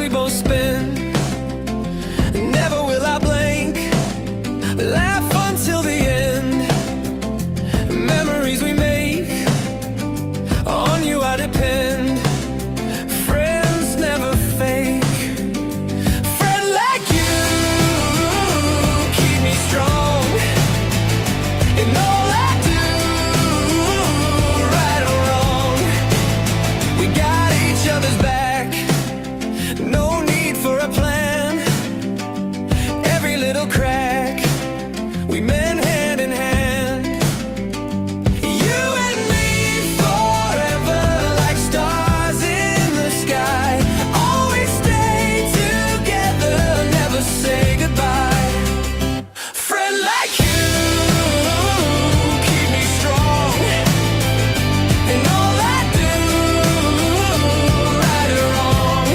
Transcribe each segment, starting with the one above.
we both spend. Never will I blink, laugh until the end. Memories we make, on you I depend. Friends never fake. Friend like you, keep me strong in all I do, right or wrong. We got each other's back, no need for a plan. Every little crack, we mend hand in hand. You and me forever, like stars in the sky. Always stay together, never say goodbye. Friend like you, keep me strong in all I do, right or wrong.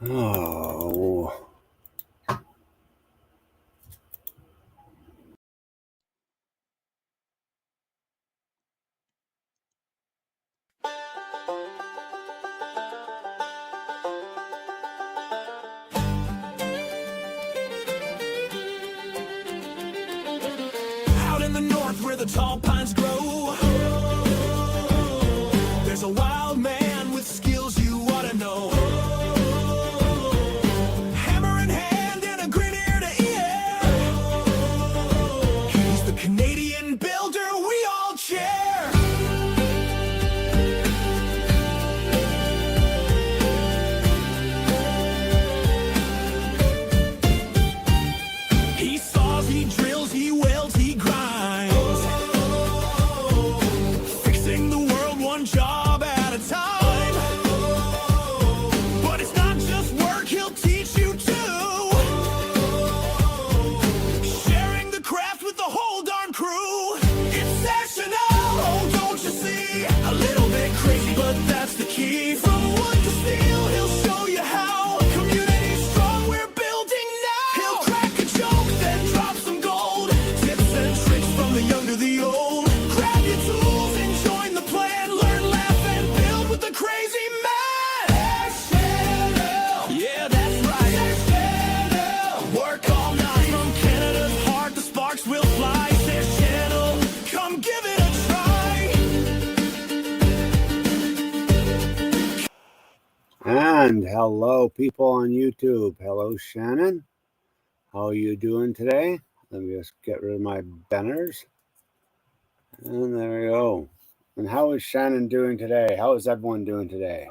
Oh. Out in the north where the tall pines grow, there's a wild man with skills you ought to know. Hammer in hand and a grin ear to ear. He's the Canadian builder we all share. He saws, he drills, he welds, he grinds, fixing the world one job at a time. But it's not just work, he'll teach you too, sharing the craft with the whole darn crew. It's sessional, oh don't you see? A little bit crazy, but that's the key. From wood to steel, he'll show you how. Community strong, we're building now. He'll crack a joke, then drop some gold. Tips and tricks from the young to the old. Grab your tools and join the plan. Learn, laugh, and build with the crazy man. Yeah, that's right. Work all night. From Canada's heart, the sparks will fly. Saer's channel, come give it a try. And hello, people on YouTube. Hello, Shannon. How are you doing today? Let me just get rid of my banners. And there we go. And how is Shannon doing today? How is everyone doing today?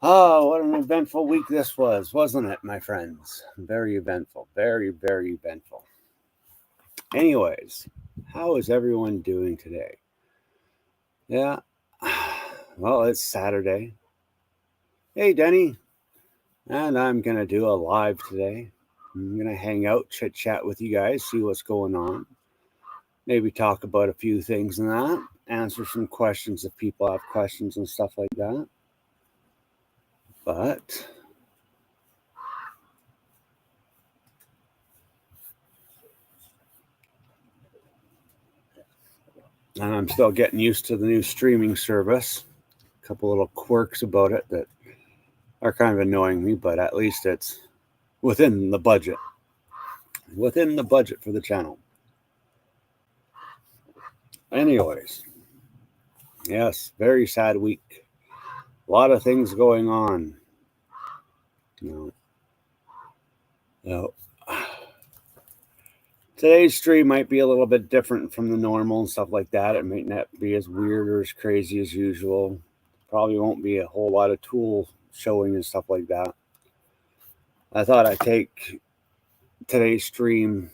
Oh, what an eventful week this was, wasn't it, my friends? Very eventful. Very, very eventful. Anyways, how is everyone doing today? Yeah. Well, it's Saturday. Hey, Denny. And I'm going to do a live today. I'm going to hang out, chit chat with you guys, see what's going on. Maybe talk about a few things and that. Answer some questions if people have questions and stuff like that. But and I'm still getting used to the new streaming service. A couple little quirks about it that are kind of annoying me, but at least it's within the budget. Within the budget for the channel. Anyways, yes, very sad week. A lot of things going on. No. Today's stream might be a little bit different from the normal and stuff like that. It might not be as weird or as crazy as usual. Probably won't be a whole lot of tool showing and stuff like that. I thought I'd take today's stream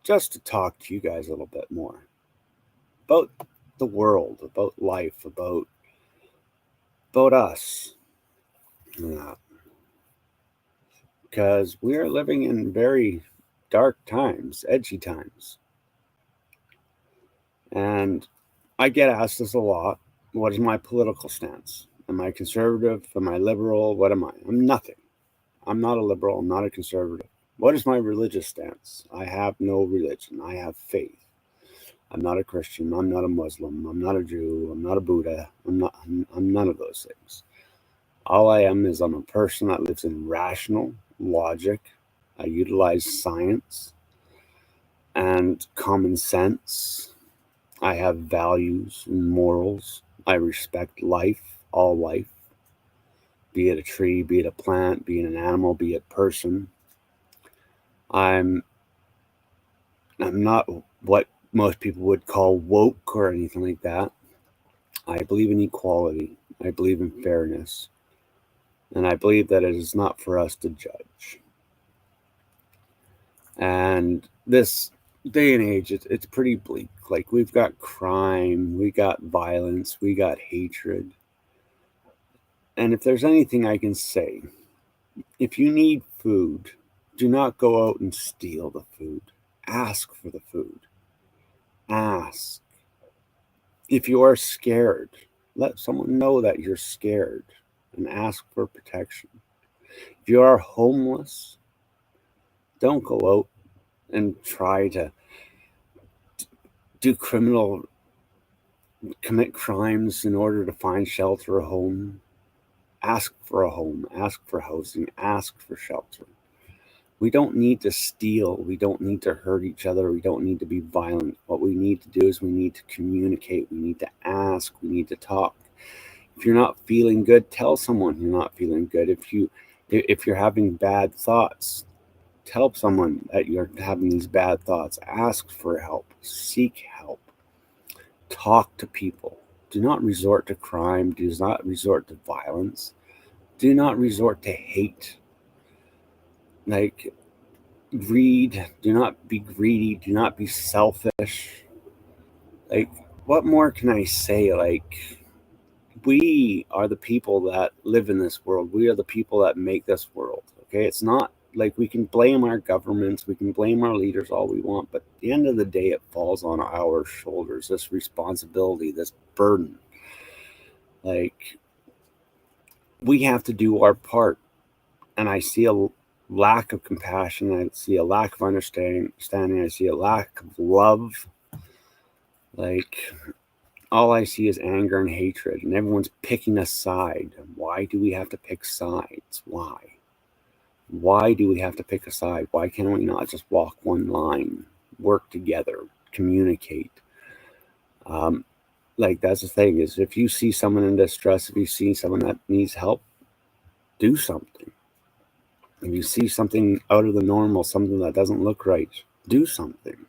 just to talk to you guys a little bit more about the world, about life, about us. Because we are living in very dark times, edgy times. And I get asked this a lot. What is my political stance? Am I conservative? Am I liberal? What am I? I'm nothing. I'm not a liberal. I'm not a conservative. What is my religious stance? I have no religion. I have faith. I'm not a Christian. I'm not a Muslim. I'm not a Jew. I'm not a Buddha. I'm none of those things. All I am is I'm a person that lives in rational logic. I utilize science and common sense. I have values and morals. I respect life, all life, be it a tree, be it a plant, be it an animal, be it a person. I'm not what most people would call woke or anything like that. I believe in equality. I believe in fairness. And I believe that it is not for us to judge. And this day and age, it's pretty bleak. Like, we've got crime, we got violence, we got hatred. And if there's anything I can say, if you need food, do not go out and steal the food. Ask for the food. Ask. If you are scared, let someone know that you're scared and ask for protection. If you are homeless, don't go out and try to commit crimes in order to find shelter or home. Ask for a home, ask for housing, ask for shelter. We don't need to steal. We don't need to hurt each other. We don't need to be violent. What we need to do is we need to communicate. We need to ask. We need to talk. If you're not feeling good, tell someone you're not feeling good. If you're having bad thoughts, tell someone that you're having these bad thoughts. Ask for help. Seek help. Talk to people. Do not resort to crime. Do not resort to violence. Do not resort to hate. Like, greed. Do not be greedy. Do not be selfish. Like, what more can I say? Like, we are the people that live in this world. We are the people that make this world. Okay, it's not like we can blame our governments, we can blame our leaders all we want, but at the end of the day, it falls on our shoulders, this responsibility, this burden. Like, we have to do our part. And I see a lack of compassion. I see a lack of understanding. I see a lack of love. Like, all I see is anger and hatred, and everyone's picking a side. Why do we have to pick sides? Why? Why do we have to pick a side? Why can't we not just walk one line, work together, communicate? Like, that's the thing, is if you see someone in distress, if you see someone that needs help, do something. If you see something out of the normal, something that doesn't look right, do something.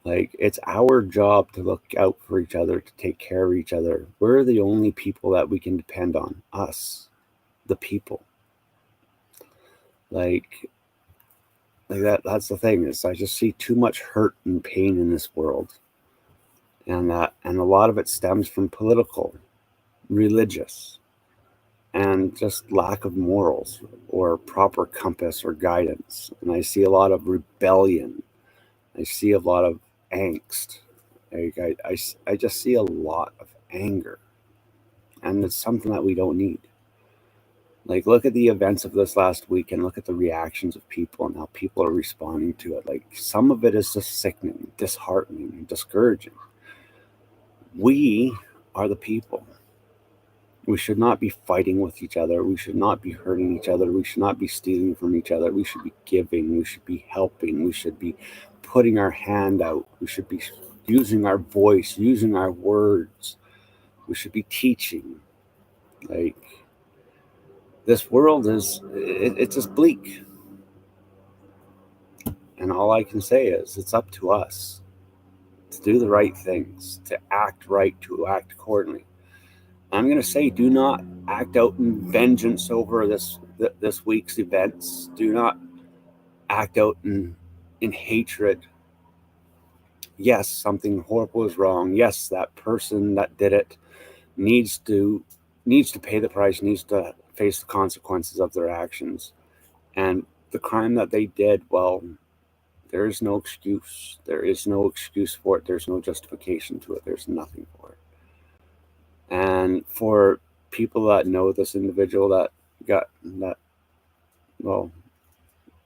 Like, it's our job to look out for each other, to take care of each other. We're the only people that we can depend on. Us, the people. Like that's the thing, is I just see too much hurt and pain in this world. And a lot of it stems from political, religious, and just lack of morals or proper compass or guidance. And I see a lot of rebellion. I see a lot of angst. I just see a lot of anger. And it's something that we don't need. Like, look at the events of this last week and look at the reactions of people and how people are responding to it. Like, some of it is just sickening, disheartening, and discouraging. We are the people. We should not be fighting with each other. We should not be hurting each other. We should not be stealing from each other. We should be giving. We should be helping. We should be putting our hand out. We should be using our voice, using our words. We should be teaching. Like, this world it's just bleak. And all I can say is it's up to us to do the right things, to act right, to act accordingly. I'm going to say, do not act out in vengeance over this week's events. Do not act out in hatred. Yes, something horrible is wrong. Yes, that person that did it needs to pay the price, needs to face the consequences of their actions. And the crime that they did, well, there is no excuse. There is no excuse for it. There's no justification to it. There's nothing for it. And for people that know this individual that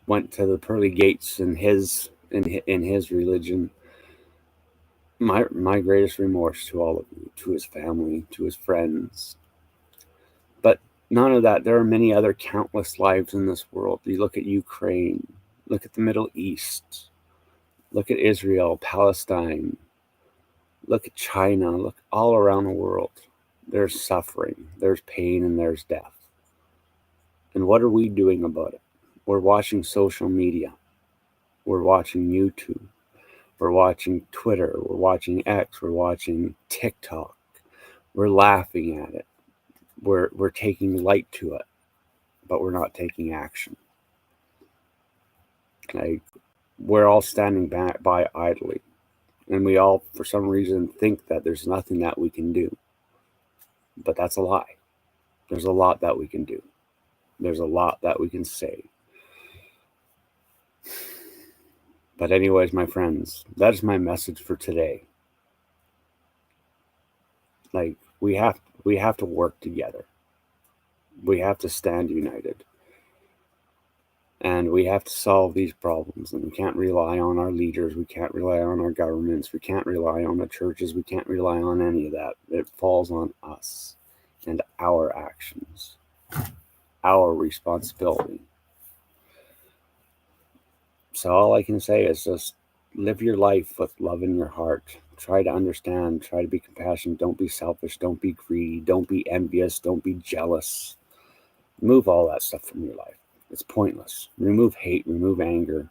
went to the pearly gates in his religion, my greatest remorse to all of you, to his family, to his friends. But none of that. There are many other countless lives in this world. You look at Ukraine, look at the Middle East, look at Israel, Palestine, look at China, look all around the world. There's suffering, there's pain, and there's death. And what are we doing about it? We're watching social media. We're watching YouTube. We're watching Twitter. We're watching X. We're watching TikTok. We're laughing at it. We're taking light to it, but we're not taking action. Like, we're all standing by idly. And we all, for some reason, think that there's nothing that we can do. But that's a lie. There's a lot that we can do. There's a lot that we can say. But anyways, my friends, that is my message for today. Like, we have to work together. We have to stand united. And we have to solve these problems. And we can't rely on our leaders. We can't rely on our governments. We can't rely on the churches. We can't rely on any of that. It falls on us and our actions, our responsibility. So all I can say is just live your life with love in your heart. Try to understand. Try to be compassionate. Don't be selfish. Don't be greedy. Don't be envious. Don't be jealous. Remove all that stuff from your life. It's pointless. Remove hate. Remove anger.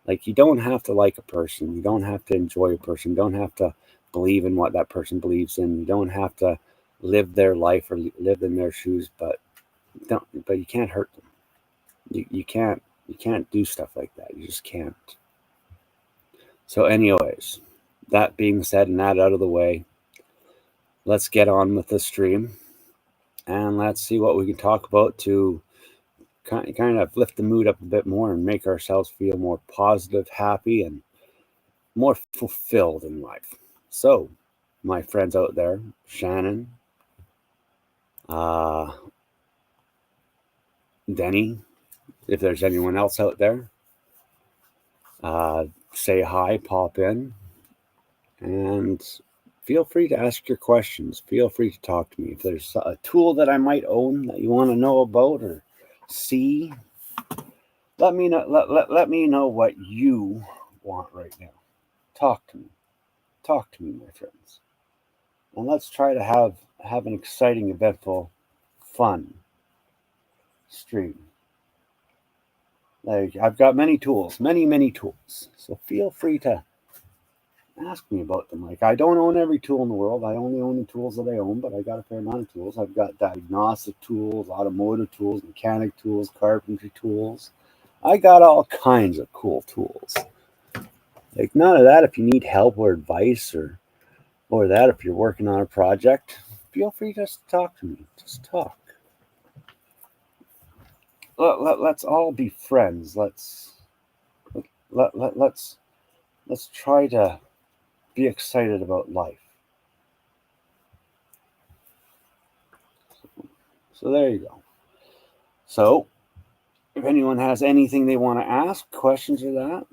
Like, you don't have to like a person. You don't have to enjoy a person. You don't have to believe in what that person believes in. You don't have to live their life or live in their shoes, but you can't hurt them. You can't do stuff like that. You just can't. So anyways, that being said and that out of the way, let's get on with the stream and let's see what we can talk about to kind of lift the mood up a bit more and make ourselves feel more positive, happy, and more fulfilled in life. So, my friends out there, Shannon, Denny, if there's anyone else out there, say hi, pop in, and feel free to ask your questions. Feel free to talk to me. If there's a tool that I might own that you want to know about or see, let me know. Let me know what you want right now. Talk to me, my friends, and let's try to have an exciting, eventful, fun stream. Like, I've got many tools, many tools. So feel free to ask me about them. Like, I don't own every tool in the world. I only own the tools that I own, but I got a fair amount of tools. I've got diagnostic tools, automotive tools, mechanic tools, carpentry tools. I got all kinds of cool tools. Like, none of that if you need help or advice or that if you're working on a project. Feel free to just talk to me. Just talk. Let's all be friends. Let's try to be excited about life. So there you go. So if anyone has anything they want to ask, questions or that,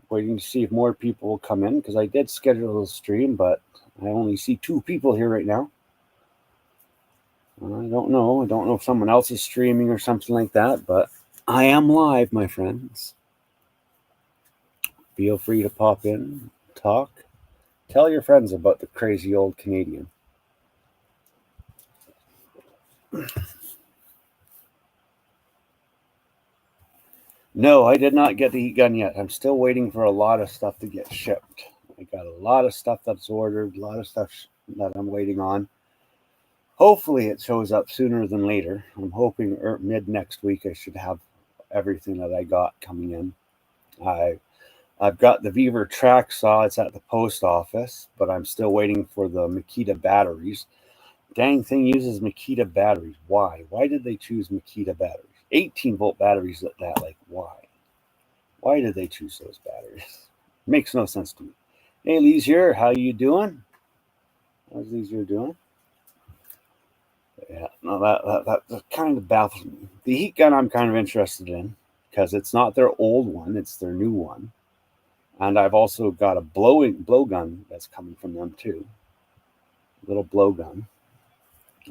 waiting to see if more people will come in, because I did schedule a stream, but I only see 2 people here right now. I don't know. I don't know if someone else is streaming or something like that, but I am live, my friends. Feel free to pop in, talk. Tell your friends about the crazy old Canadian. No, I did not get the heat gun yet. I'm still waiting for a lot of stuff to get shipped. I got a lot of stuff that's ordered, a lot of stuff that I'm waiting on. Hopefully it shows up sooner than later. I'm hoping mid next week I should have everything that I got coming in. I've got the Beaver track saw. It's at the post office, but I'm still waiting for the Makita batteries. Dang thing uses Makita batteries. Why? Why did they choose Makita batteries? 18-volt batteries at that. Like, why? Why did they choose those batteries? Makes no sense to me. Hey, Leisure, how you doing? How's Leisure doing? Yeah, no, that kind of baffles me. The heat gun I'm kind of interested in because it's not their old one, it's their new one. And I've also got a blow gun that's coming from them too. Little blow gun.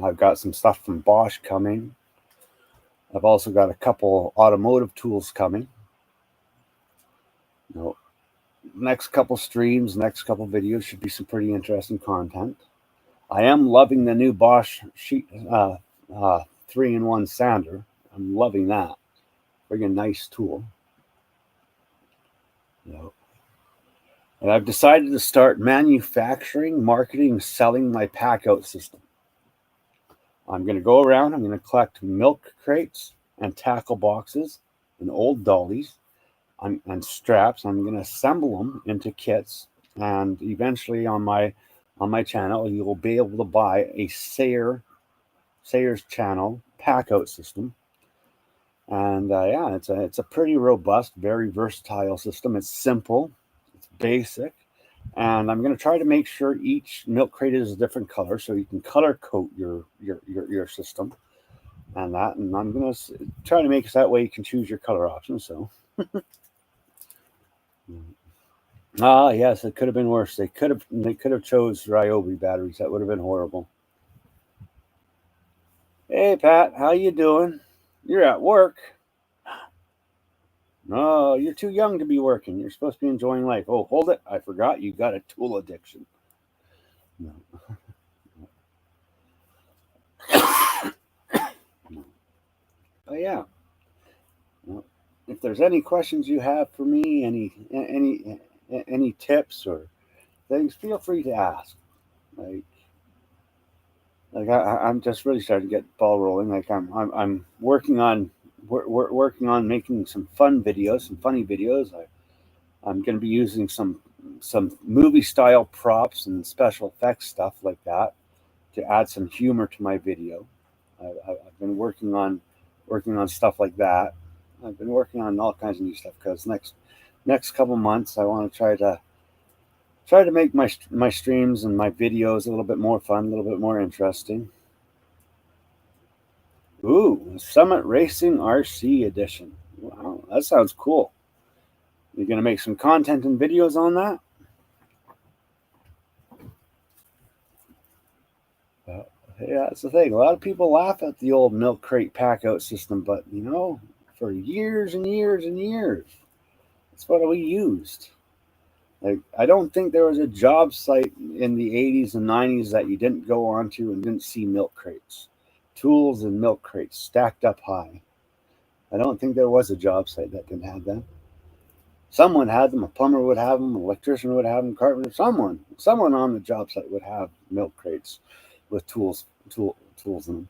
I've got some stuff from Bosch coming. I've also got a couple automotive tools coming. Next couple streams, next couple videos should be some pretty interesting content. I am loving the new Bosch 3-in-1 sander. I'm loving that. Friggin' nice tool. And I've decided to start manufacturing, marketing, selling my pack-out system. I'm going to go around, I'm going to collect milk crates and tackle boxes and old dollies and straps. I'm going to assemble them into kits, and eventually on my channel you will be able to buy a Saer's channel pack-out system. And yeah, it's a pretty robust, very versatile system. It's simple, it's basic, and I'm going to try to make sure each milk crate is a different color, so you can color code your system, and I'm going to try to make it that way you can choose your color option. So, yes, it could have been worse. They could have chose Ryobi batteries. That would have been horrible. Hey Pat, how you doing? You're at work. No, you're too young to be working. You're supposed to be enjoying life. Oh, hold it. I forgot you got a tool addiction. No. Oh, yeah. Well, if there's any questions you have for me, any tips or things, feel free to ask. I'm just really starting to get the ball rolling. Like I'm working on working on making some fun videos, some funny videos. I'm going to be using some movie style props and special effects stuff like that to add some humor to my video. I've been working on stuff like that. I've been working on all kinds of new stuff because next couple months I want to try to make my streams and my videos a little bit more fun, a little bit more interesting. Ooh, Summit Racing RC Edition. Wow, that sounds cool. You're going to make some content and videos on that? Yeah, that's the thing. A lot of people laugh at the old milk crate pack-out system, but, for years and years and years, that's what we used. Like, I don't think there was a job site in the 80s and 90s that you didn't go onto and didn't see milk crates. Tools and milk crates stacked up high. I don't think there was a job site that didn't have them. Someone had them. A plumber would have them. An electrician would have them. Carpenter. Someone on the job site would have milk crates with tools in them.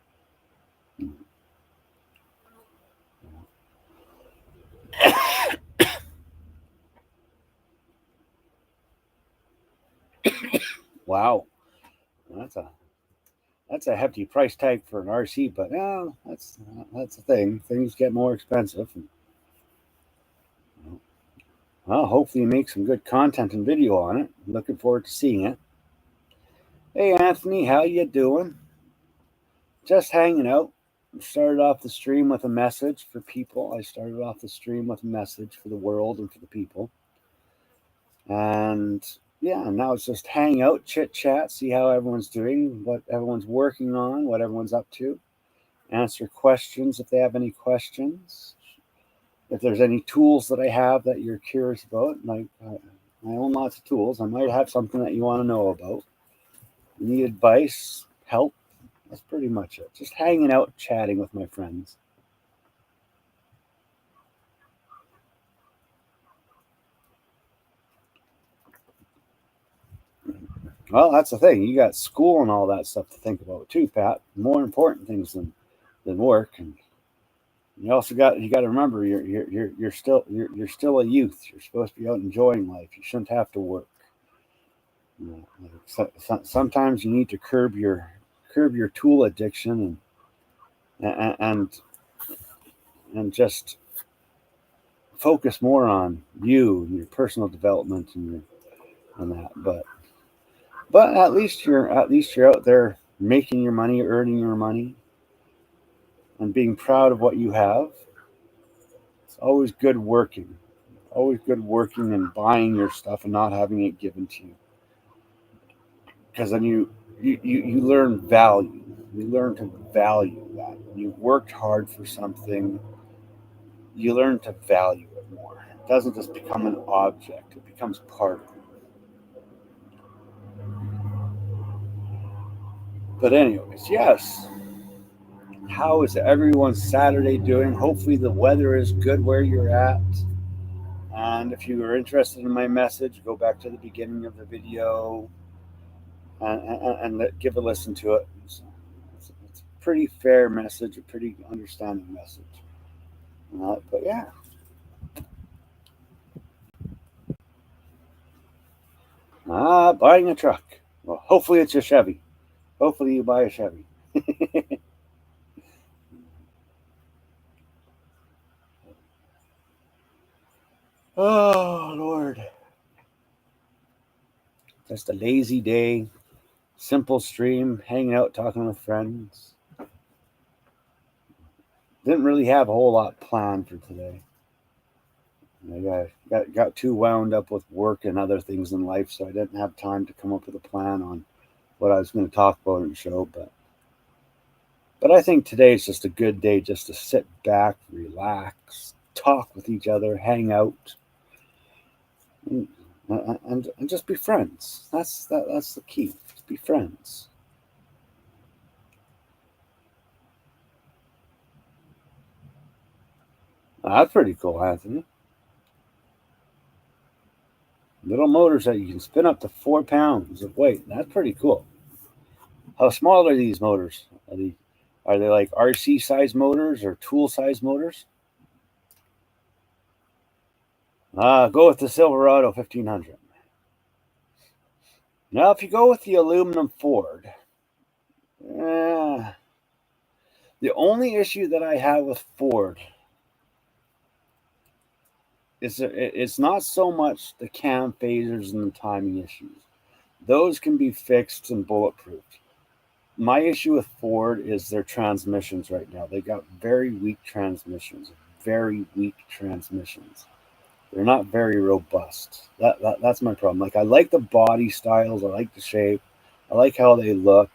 Wow, that's a hefty price tag for an RC, but that's the thing. Things get more expensive. Well, hopefully you make some good content and video on it. Looking forward to seeing it. Hey Anthony, how you doing? Just hanging out. Started off the stream with a message for people. I started off the stream with a message for the world and for the people. And yeah, now it's just hang out, chit chat, see how everyone's doing, what everyone's working on, what everyone's up to. Answer questions if they have any questions. If there's any tools that I have that you're curious about, like I own lots of tools, I might have something that you want to know about. You need advice, help. That's pretty much it. Just hanging out, chatting with my friends. Well, that's the thing. You got school and all that stuff to think about too, Pat. More important things than work. And you got to remember you're still a youth. You're supposed to be out enjoying life. You shouldn't have to work. Sometimes you need to curb your tool addiction and and just focus more on you and your personal development and that. But at least you're out there making your money, earning your money, and being proud of what you have. It's always good working. Always good working and buying your stuff and not having it given to you. Because then you learn value. You learn to value that. When you've worked hard for something, you learn to value it more. It doesn't just become an object, it becomes part of you. But, anyways, yes. How is everyone's Saturday doing? Hopefully, the weather is good where you're at. And if you are interested in my message, go back to the beginning of the video and give a listen to it. It's a pretty fair message, a pretty understanding message. But yeah, buying a truck. Well, hopefully it's a Chevy. Hopefully you buy a Chevy. Oh Lord, just a lazy day, simple stream, hanging out, talking with friends. Didn't really have a whole lot planned for today. Got too wound up with work and other things in life, so I didn't have time to come up with a plan on what I was going to talk about in the show. But I think today is just a good day just to sit back, relax, talk with each other, hang out, and, and just be friends. That's the key. Just be friends. That's pretty cool, Anthony. Little motors that you can spin up to 4 pounds of weight. That's pretty cool. How small are these motors? Are they like RC size motors or tool size motors? Go with the Silverado 1500. Now, if you go with the aluminum Ford, eh, the only issue that I have with Ford is that it's not so much the cam phasers and the timing issues. Those can be fixed and bulletproofed. My issue with Ford is their transmissions right now. They got very weak transmissions. Very weak transmissions. They're not very robust. That's my problem. Like I like the body styles, I like the shape, I like how they look.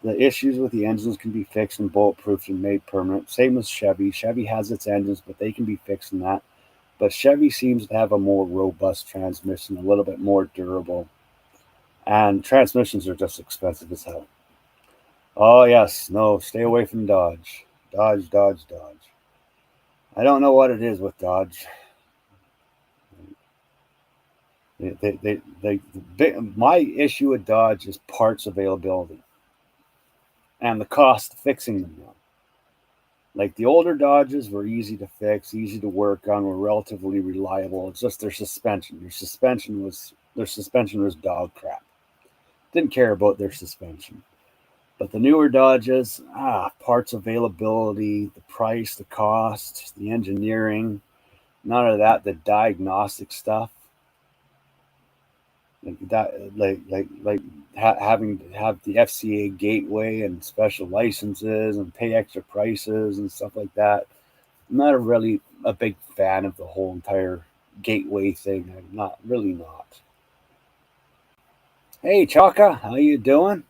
The issues with the engines can be fixed and bulletproofed and made permanent. Same with Chevy. Chevy has its engines, but they can be fixed in that. But Chevy seems to have a more robust transmission, a little bit more durable. And transmissions are just expensive as hell. Oh yes, no, stay away from Dodge. Dodge, Dodge, Dodge. I don't know what it is with Dodge. My issue with Dodge is parts availability and the cost of fixing them now. Like the older Dodges were easy to fix, easy to work on, were relatively reliable. It's just their suspension. Their suspension was dog crap. Didn't care about their suspension. But the newer Dodges, parts availability, the price, the cost, the engineering, none of that, the diagnostic stuff. Like that, having to have the FCA gateway and special licenses and pay extra prices and stuff like that. I'm not really a big fan of the whole entire gateway thing. I'm not really not. Hey, Chaka, how you doing?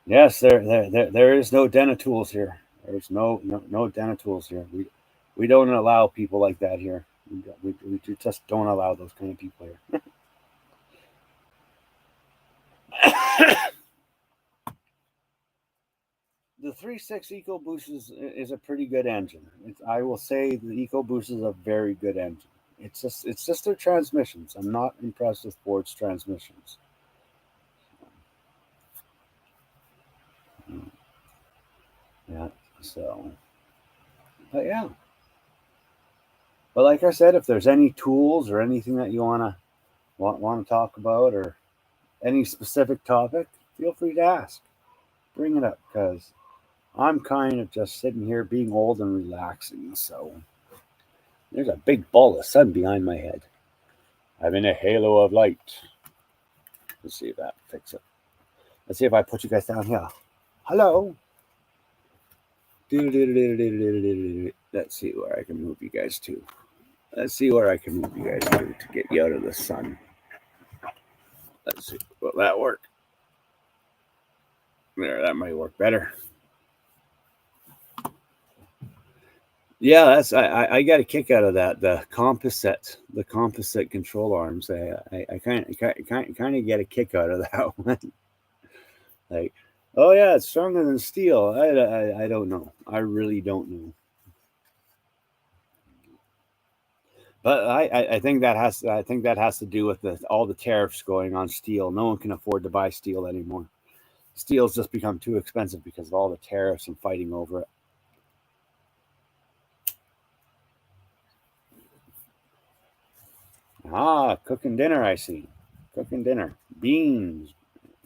Yes, there is no Denatools here. There's no Denatools here. We don't allow people like that here. We just don't allow those kind of people here. The 3.6 EcoBoost is a pretty good engine. I will say the EcoBoost is a very good engine. It's just their transmissions. I'm not impressed with Ford's transmissions. Yeah. So, but yeah. But like I said, if there's any tools or anything that you want to talk about, or any specific topic, feel free to ask. Bring it up, because I'm kind of just sitting here being old and relaxing. So there's a big ball of sun behind my head. I'm in a halo of light. Let's see if that fixes it. Let's see if I put you guys down here. Hello. Let's see where I can move you guys to. Let's see where I can move you guys to get you out of the sun. Let's see. Will that work? There, that might work better. Yeah, I got a kick out of that. The composite control arms. I kind of get a kick out of that one. Like, oh yeah, it's stronger than steel. I don't know. I really don't know. But I think that has to do with all the tariffs going on steel. No one can afford to buy steel anymore. Steel's just become too expensive because of all the tariffs and fighting over it. Ah, cooking dinner, I see. Cooking dinner. Beans.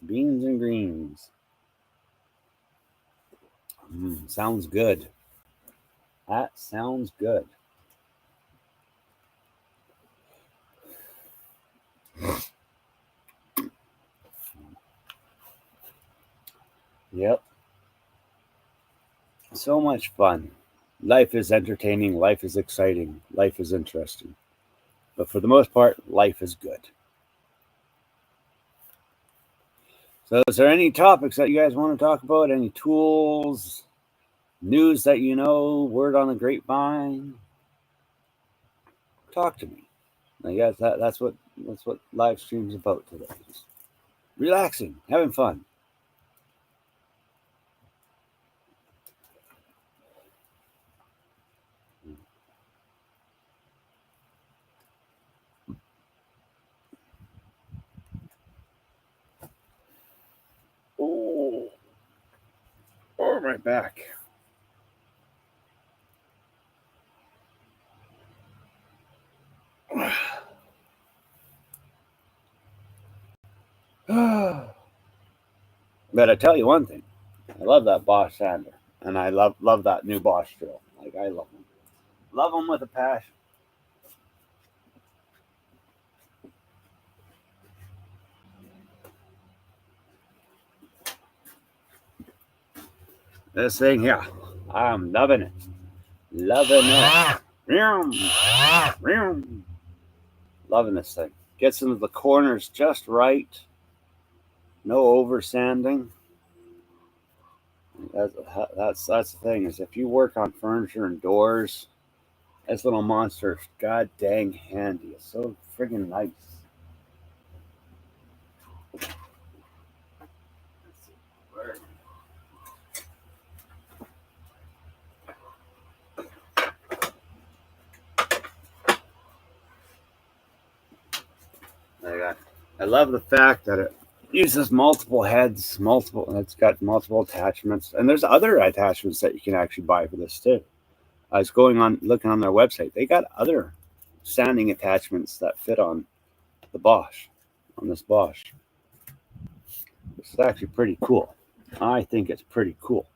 Beans and greens. Sounds good. That sounds good. Yep. So much fun. Life is entertaining. Life is exciting. Life is interesting. But for the most part, life is good. So, is there any topics that you guys want to talk about? Any tools, news that you know, word on the grapevine? Talk to me. I guess that's what live stream's about today. Just relaxing, having fun. Oh, my back. But I tell you one thing, I love that Bosch sander, and I love that new Bosch drill. Like, I love them with a passion. This thing here, I'm loving it, loving it. Loving this thing. Gets into the corners just right. No over sanding. That's the thing, is if you work on furniture and doors, this little monster is god dang handy. It's so friggin' nice. I love the fact that it uses multiple heads, it's got multiple attachments, and there's other attachments that you can actually buy for this too. I was looking on their website. They got other sanding attachments that fit on this Bosch. This is actually pretty cool. I think it's pretty cool.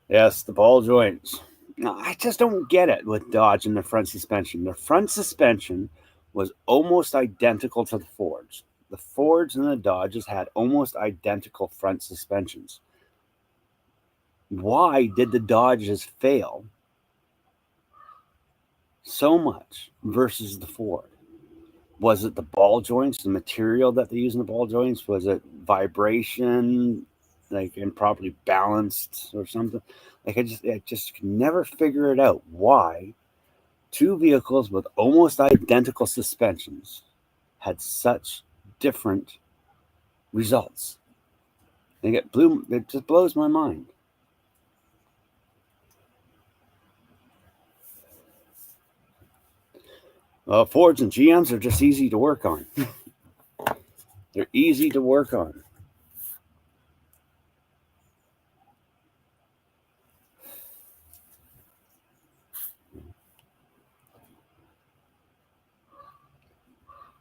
Yes, the ball joints. No, I just don't get it with Dodge and the front suspension. The front suspension was almost identical to the Fords. The Fords and the Dodges had almost identical front suspensions. Why did the Dodges fail so much versus the Ford. Was it the ball joints, the material that they use in the ball joints? Was it vibration, like improperly balanced or something? Like I just could never figure it out. Why two vehicles with almost identical suspensions had such different results? And it just blows my mind. Fords and GMs are just easy to work on. They're easy to work on.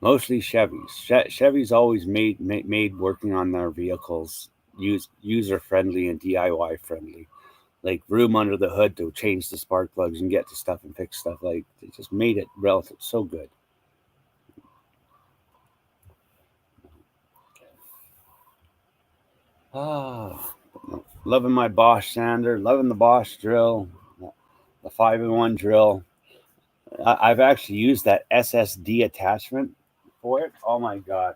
Mostly Chevys. Chevy's always made working on their vehicles user friendly and DIY friendly. Like room under the hood to change the spark plugs and get to stuff and fix stuff. Like they just made it relative so good. Loving my Bosch sander, loving the Bosch drill, the 5-in-1 drill. I've actually used that SSD attachment for it. Oh my god.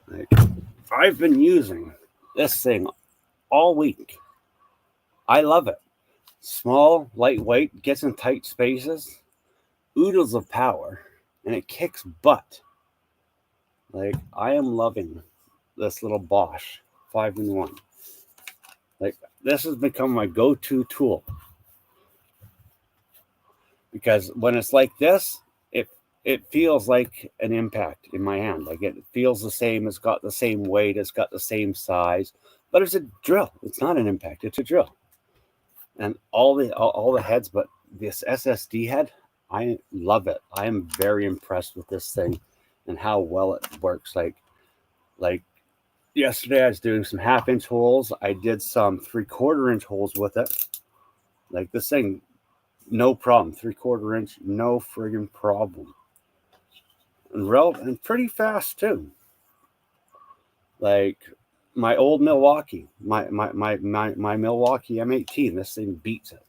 Like, I've been using this thing all week. I love it. Small, lightweight, gets in tight spaces, oodles of power, and it kicks butt. Like, I am loving this little Bosch 5-in-1. Like, this has become my go-to tool. Because when it's like this, it feels like an impact in my hand. Like it feels the same. It's got the same weight. It's got the same size. But it's a drill. It's not an impact. It's a drill. And all the heads, but this SSD head, I love it. I am very impressed with this thing and how well it works. Like yesterday, I was doing some 1/2-inch holes. I did some 3/4-inch holes with it. Like this thing, no problem. 3/4-inch, no friggin' problem. And pretty fast too. Like my old Milwaukee, my Milwaukee M18. This thing beats it.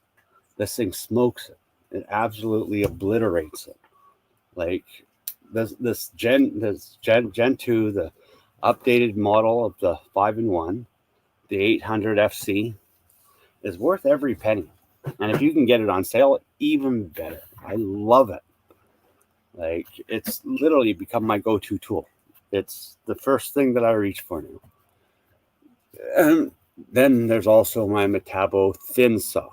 This thing smokes it. It absolutely obliterates it. Like this Gen 2, the updated model of the 5-in-1, the 800 FC, is worth every penny. And if you can get it on sale, even better. I love it. Like it's literally become my go-to tool. It's the first thing that I reach for now. And then there's also my Metabo thin saw.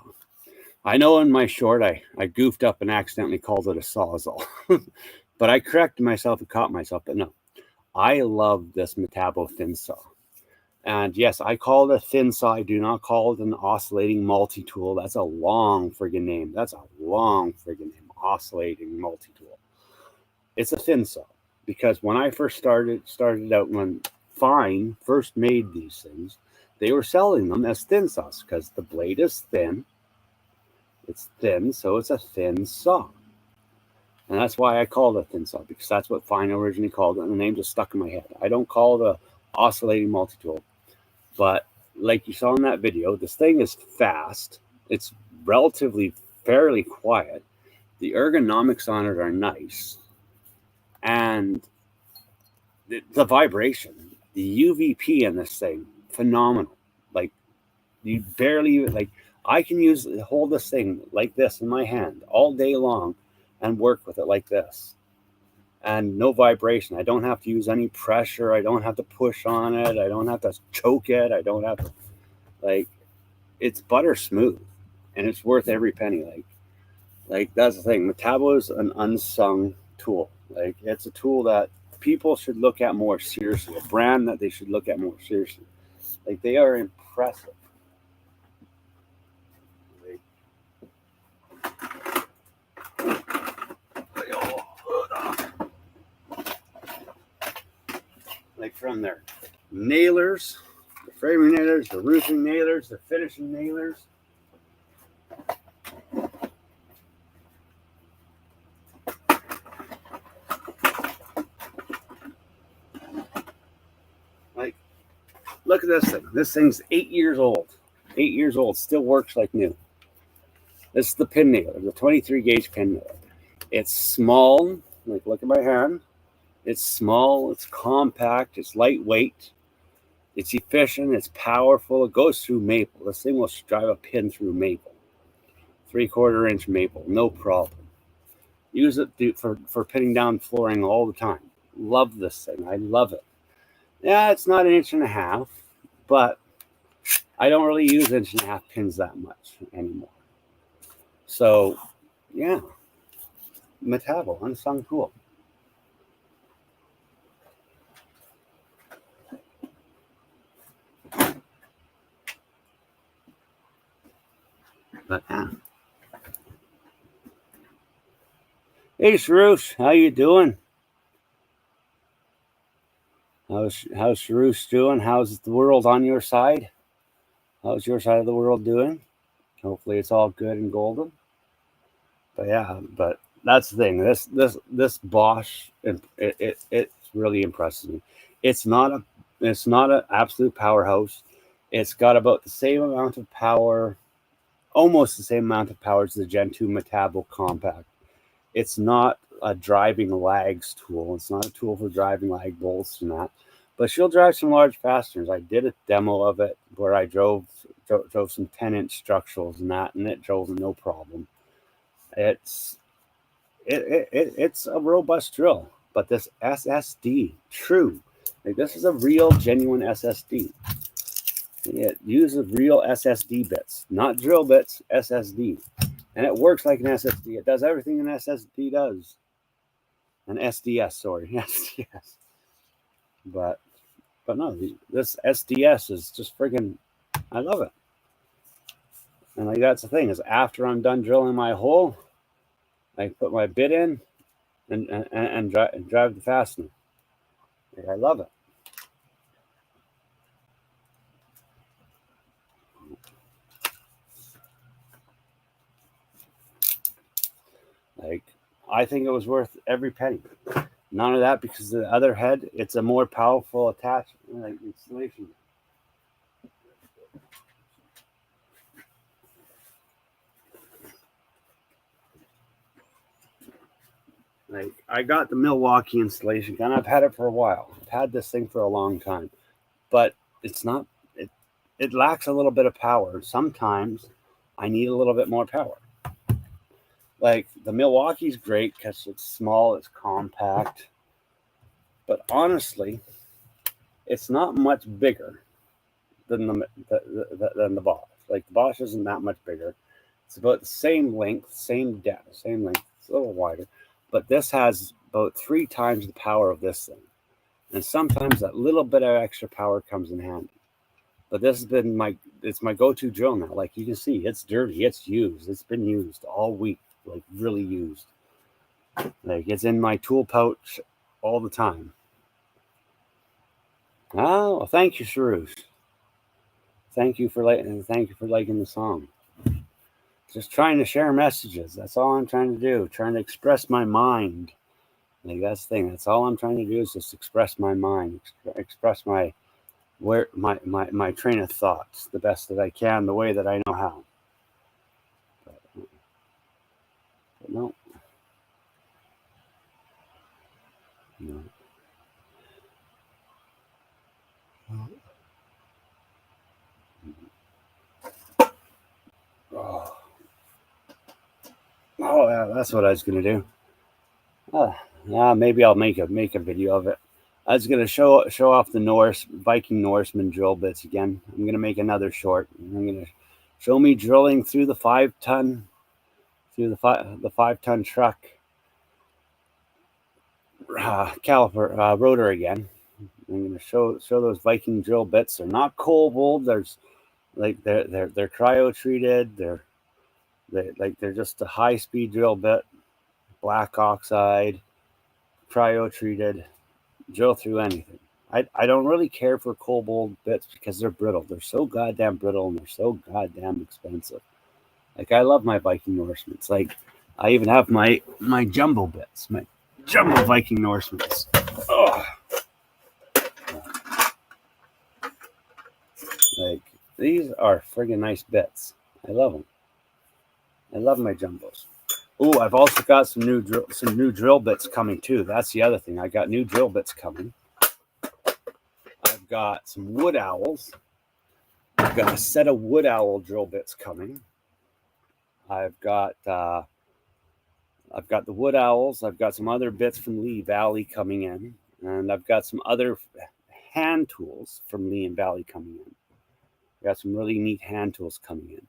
I know in my short I goofed up and accidentally called it a sawzall. But I corrected myself and caught myself. But no, I love this Metabo thin saw. And yes, I call it a thin saw. I do not call it an oscillating multi-tool. That's a long friggin' name. Oscillating multi-tool. It's a thin saw because when I first started out, when Fine first made these things, they were selling them as thin saws because the blade is thin. It's thin, so it's a thin saw. And that's why I call it a thin saw, because that's what Fine originally called it, and the name just stuck in my head. I don't call it a oscillating multi-tool. But like you saw in that video, this thing is fast. It's relatively fairly quiet. The ergonomics on it are nice. And the vibration, the UVP in this thing, phenomenal. Like you barely like I can hold this thing like this in my hand all day long and work with it like this. And no vibration. I don't have to use any pressure. I don't have to push on it. I don't have to choke it. I don't have to it's butter smooth and it's worth every penny. Like that's the thing. Metabo is an unsung tool. Like it's a tool that people should look at more seriously, a brand that they should look at more seriously. Like they are impressive. like from their nailers, the framing nailers, the roofing nailers, the finishing nailers. Like, look at this thing. This thing's 8 years old. 8 years old, still works like new. This is the pin nailer, the 23 gauge pin nailer. It's small, like look at my hand. It's small, it's compact, it's lightweight, it's efficient, it's powerful. It goes through maple. This thing will drive a pin through maple. 3/4 inch maple, no problem. Use it for pinning down flooring all the time. Love this thing. I love it. Yeah, it's not 1.5 inches, but I don't really use 1.5 inch pins that much anymore. So, yeah, Metabo, unsung cool. But yeah. Hey, Sharush, how you doing? How's Sharush doing? How's the world on your side? How's your side of the world doing? Hopefully, it's all good and golden. But yeah, but that's the thing. This Bosch, it really impresses me. It's not an absolute powerhouse. It's got about the same amount of power, almost the same amount of power as the Gen 2 Metabo Compact. It's not a driving lags tool. It's not a tool for driving lag bolts and that. But she'll drive some large fasteners. I did a demo of it where I drove some 10-inch structurals and that, and it drove no problem. It's a robust drill, but this SSD, true, like this is a real, genuine SSD. It uses real SSD bits, not drill bits, SSD, and it works like an SSD. It does everything an SSD does. An SDS, sorry, SDS. But no, this SDS is just friggin', I love it. And like that's the thing, is after I'm done drilling my hole, I put my bit in and drive the fastener. Like, I love it. Like, I think it was worth every penny. None of that because the other head, it's a more powerful attachment, like installation. Like, I got the Milwaukee installation gun. I've had it for a while. I've had this thing for a long time, but it's not. It lacks a little bit of power. Sometimes I need a little bit more power. Like the Milwaukee's great because it's small, it's compact, but honestly, it's not much bigger than the Bosch. Like the Bosch isn't that much bigger. It's about the same length, same depth, same length. It's a little wider, but this has about 3 times the power of this thing. And sometimes that little bit of extra power comes in handy. But this has been my go-to drill now. Like you can see, it's dirty, it's used, it's been used all week, like really used. Like it's in my tool pouch all the time. Oh, well, thank you, Sharush. Thank you for liking the song. Just trying to share messages. That's all I'm trying to do. Trying to express my mind. Like that's the thing. That's all I'm trying to do is just express my mind, express my train of thoughts the best that I can, the way that I know how. But no. Oh yeah, that's what I was gonna do. Maybe I'll make a video of it. I was gonna show off the Viking Norseman drill bits again. I'm gonna make another short. I'm gonna show me drilling through the 5-ton truck caliper rotor again. I'm gonna show those Viking drill bits. They're not cold. There's like they're cryo treated. They're just a high speed drill bit, black oxide, cryo treated, drill through anything. I don't really care for cobalt bits because they're brittle. They're so goddamn brittle and they're so goddamn expensive. Like I love my Viking Norsemans. Like I even have my jumbo bits, my jumbo Viking Norsemans. Oh, like these are friggin' nice bits. I love them. I love my jumbos. Oh, I've also got some new drill bits coming too. That's the other thing. I got new drill bits coming. I've got some wood owls. I've got a set of wood owl drill bits coming. I've got the wood owls. I've got some other bits from Lee Valley coming in, and I've got some other hand tools from Lee and Valley coming in. I've got some really neat hand tools coming in,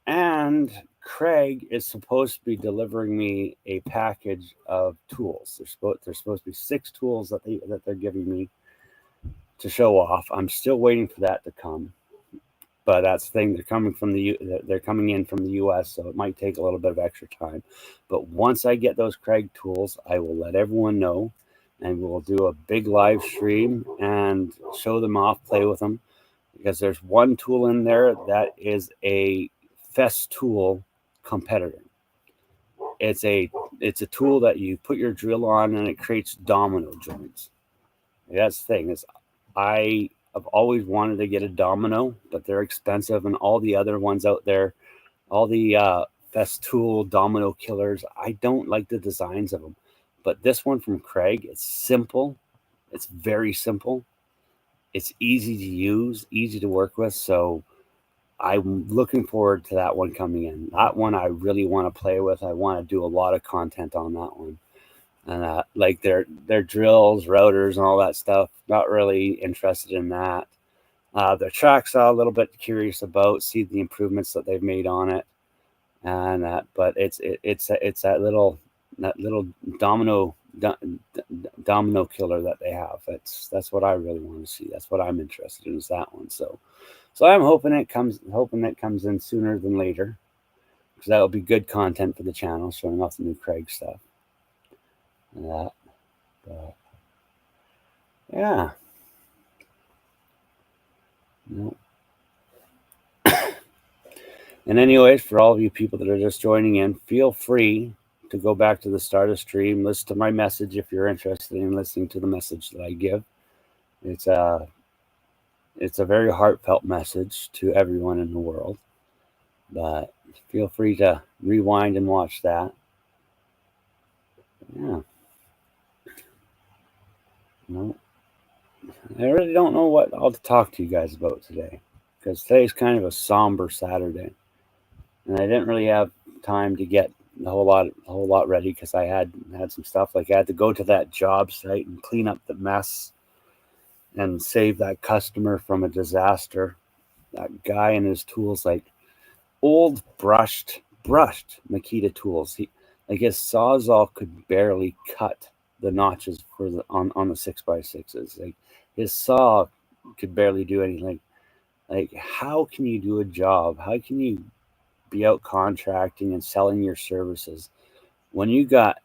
and Craig is supposed to be delivering me a package of tools. There's supposed to be 6 tools that they're giving me to show off. I'm still waiting for that to come. But that's the thing. They're coming in from the U.S., so it might take a little bit of extra time. But once I get those Craig tools, I will let everyone know, and we'll do a big live stream and show them off, play with them. Because there's one tool in there that is a Festool competitor. It's a tool that you put your drill on and it creates domino joints. That's the thing is I've always wanted to get a domino, but they're expensive, and all the other ones out there, all the Festool domino killers, I don't like the designs of them. But this one from Craig, it's simple. It's very simple. It's easy to use, easy to work with. So I'm looking forward to that one coming in. That one I really want to play with. I want to do a lot of content on that one. And like their drills, routers, and all that stuff. Not really interested in that. Their tracks I'm a little bit curious about. See the improvements that they've made on it, and but it's that little domino killer that they have. That's what I really want to see. That's what I'm interested in is that one. So I'm hoping it comes in sooner than later, because that will be good content for the channel, showing off the new Craig stuff. But yeah. No. And anyways, for all of you people that are just joining in, feel free to go back to the start of the stream, listen to my message if you're interested in listening to the message that I give. It's a very heartfelt message to everyone in the world. But feel free to rewind and watch that. Yeah. No. I really don't know what I'll talk to you guys about today, because today's kind of a somber Saturday, and I didn't really have time to get a whole lot ready, because I had some stuff. Like I had to go to that job site and clean up the mess and save that customer from a disaster. That guy and his tools, like old brushed Makita tools. His sawzall could barely cut the notches for on the 6x6s. Like his saw could barely do anything. Like how can you do a job? How can you be out contracting and selling your services when you got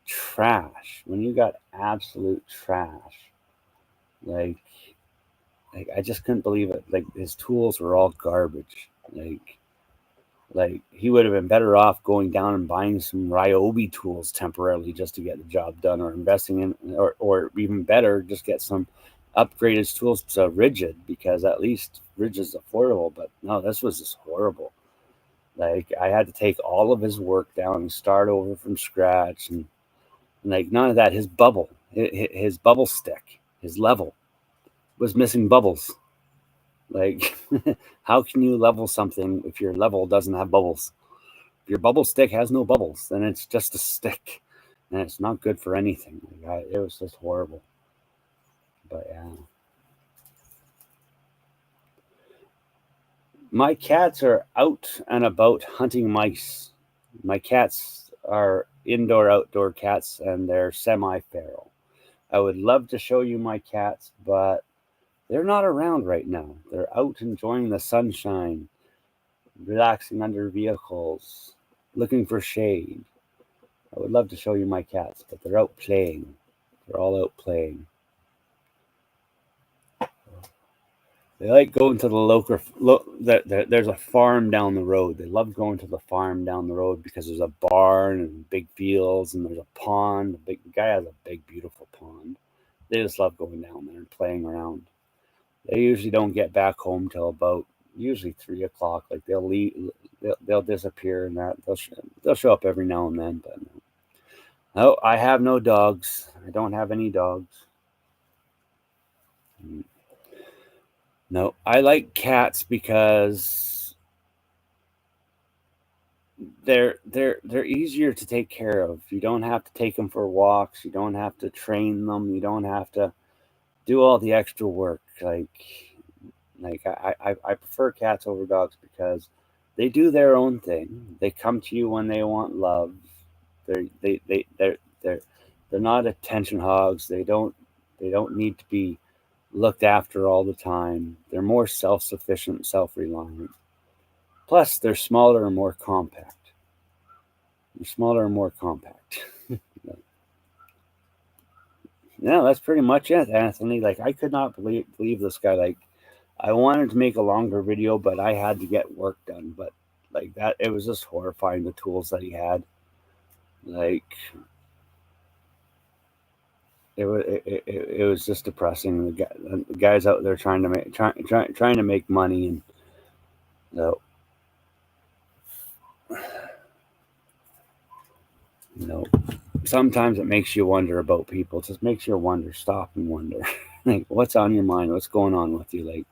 trash? When you got absolute trash? Like I just couldn't believe it. Like his tools were all garbage. Like he would have been better off going down and buying some Ryobi tools temporarily just to get the job done, or investing in, or even better, just get some upgraded tools to Rigid, because at least Rigid's affordable. But no, this was just horrible. Like I had to take all of his work down and start over from scratch, and like none of that. His bubble stick, his level was missing bubbles. Like, how can you level something if your level doesn't have bubbles? If your bubble stick has no bubbles, then it's just a stick, and it's not good for anything. Like, it was just horrible. But yeah. My cats are out and about hunting mice. My cats are indoor-outdoor cats, and they're semi-feral. I would love to show you my cats, but they're not around right now. They're out enjoying the sunshine, relaxing under vehicles, looking for shade. I would love to show you my cats, but they're out playing. They're all out playing. They like going to the local. There's a farm down the road. They love going to the farm down the road because there's a barn and big fields and there's a pond. The guy has a big, beautiful pond. They just love going down there and playing around. They usually don't get back home till about usually 3 o'clock. Like they'll leave, they'll disappear and that they'll show up every now and then. But no, I have no dogs. I don't have any dogs. No, I like cats because they're easier to take care of. You don't have to take them for walks. You don't have to train them. You don't have to do all the extra work. Like I prefer cats over dogs because they do their own thing. They come to you when they want love. They're not attention hogs. They don't need to be looked after all the time. They're more self-sufficient, self-reliant. Plus, they're smaller and more compact. They're smaller and more compact. Yeah, that's pretty much it, Anthony. Like I could not believe this guy. Like I wanted to make a longer video, but I had to get work done. But like that, it was just horrifying the tools that he had. Like it was just depressing. The guys out there trying to make money, and so you know, sometimes it makes you wonder about people. It just makes you wonder. Stop and wonder. Like what's on your mind? What's going on with you? Like.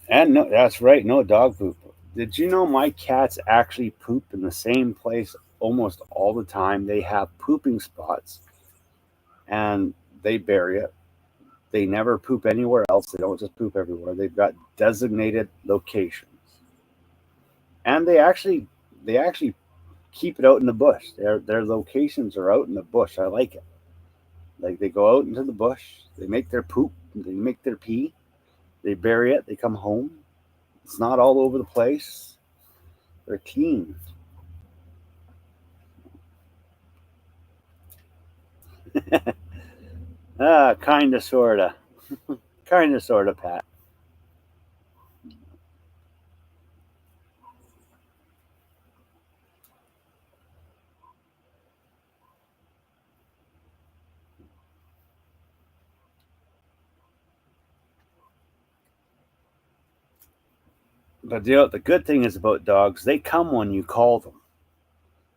And no, that's right, no dog poop. Did you know my cats actually poop in the same place almost all the time? They have pooping spots and they bury it. They never poop anywhere else. They don't just poop everywhere. They've got designated locations. And they actually keep it out in the bush. Their locations are out in the bush. I like it. Like they go out into the bush, they make their poop, they make their pee, they bury it, they come home. It's not all over the place. They're clean. Kinda, sorta. Kinda, sorta, Pat. But the good thing is about dogs, they come when you call them.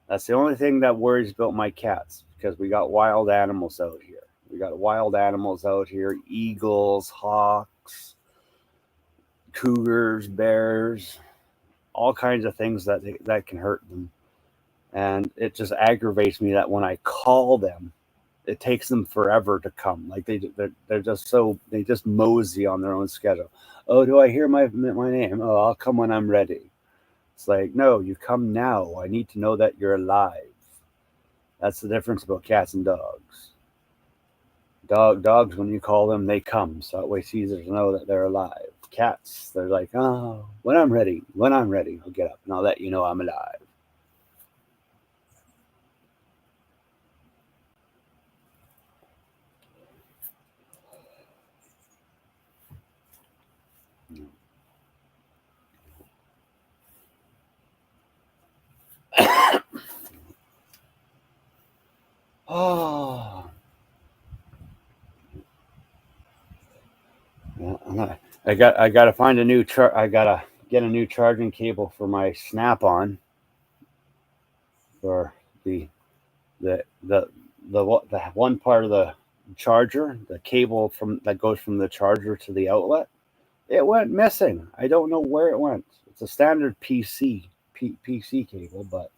That's the only thing that worries about my cats because we got wild animals out here. We got wild animals out here, eagles, hawks, cougars, bears, all kinds of things that can hurt them. And it just aggravates me that when I call them, it takes them forever to come. Like they're just they just mosey on their own schedule. Oh, do I hear my name? Oh, I'll come when I'm ready. It's like, no, you come now. I need to know that you're alive. That's the difference about cats and dogs. Dogs, when you call them, they come. So that way Caesars know that they're alive. Cats, they're like, oh, when I'm ready, I'll get up and I'll let you know I'm alive. Oh, yeah, I gotta find a new I gotta get a new charging cable for my Snap-on for the the the the one part of the charger, the cable from that goes from the charger to the outlet. It went missing. I don't know where it went. It's a standard PC cable, but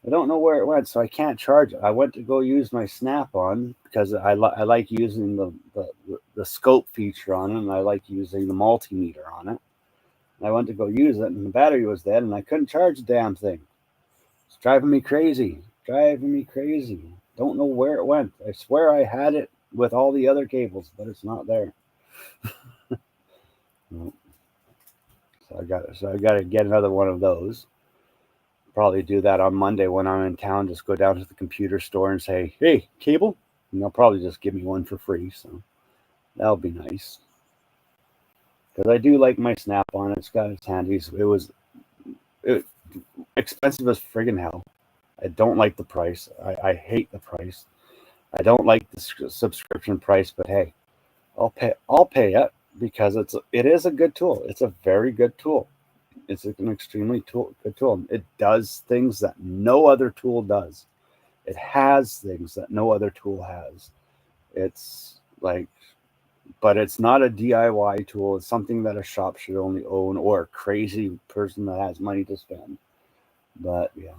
I don't know where it went, so I can't charge it. I went to go use my Snap-on because I like using the scope feature on it, and I like using the multimeter on it. And I went to go use it, and the battery was dead, and I couldn't charge the damn thing. It's driving me crazy. Driving me crazy. Don't know where it went. I swear I had it with all the other cables, but it's not there. No. So I got to get another one of those. Probably do that on Monday when I'm in town. Just go down to the computer store and say, "Hey, cable," and they'll probably just give me one for free. So that'll be nice. Because I do like my Snap-on. It's got its handies. It expensive as friggin' hell. I don't like the price. I hate the price. I don't like the subscription price, but hey, I'll pay it because it is a good tool. It's a very good tool. It's an extremely good tool. It does things that no other tool does. It has things that no other tool has. It's like, but it's not a DIY tool. It's something that a shop should only own or a crazy person that has money to spend. But yeah.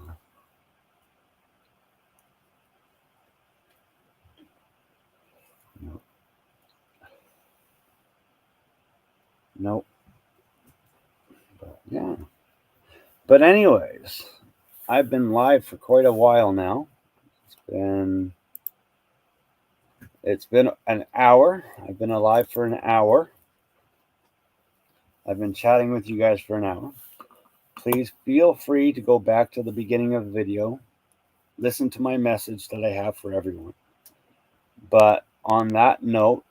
No. Nope. But yeah. But anyways, I've been live for quite a while now. Been it's been an hour. I've been alive for an hour. I've been chatting with you guys for an hour. Please feel free to go back to the beginning of the video, listen to my message that I have for everyone. But on that note,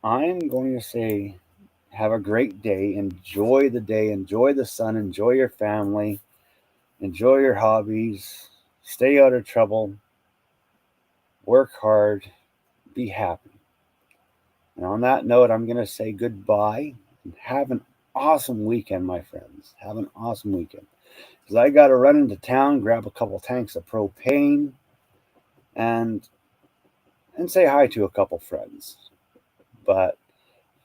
I'm going to say have a great day, enjoy the sun, enjoy your family, enjoy your hobbies, stay out of trouble, work hard, be happy. And on that note, I'm going to say goodbye and have an awesome weekend, my friends. Have an awesome weekend. Because I got to run into town, grab a couple tanks of propane, and say hi to a couple friends. But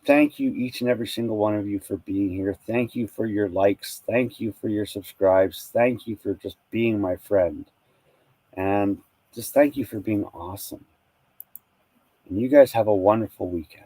thank you, each and every single one of you, for being here. Thank you for your likes. Thank you for your subscribes. Thank you for just being my friend. And just thank you for being awesome. And you guys have a wonderful weekend.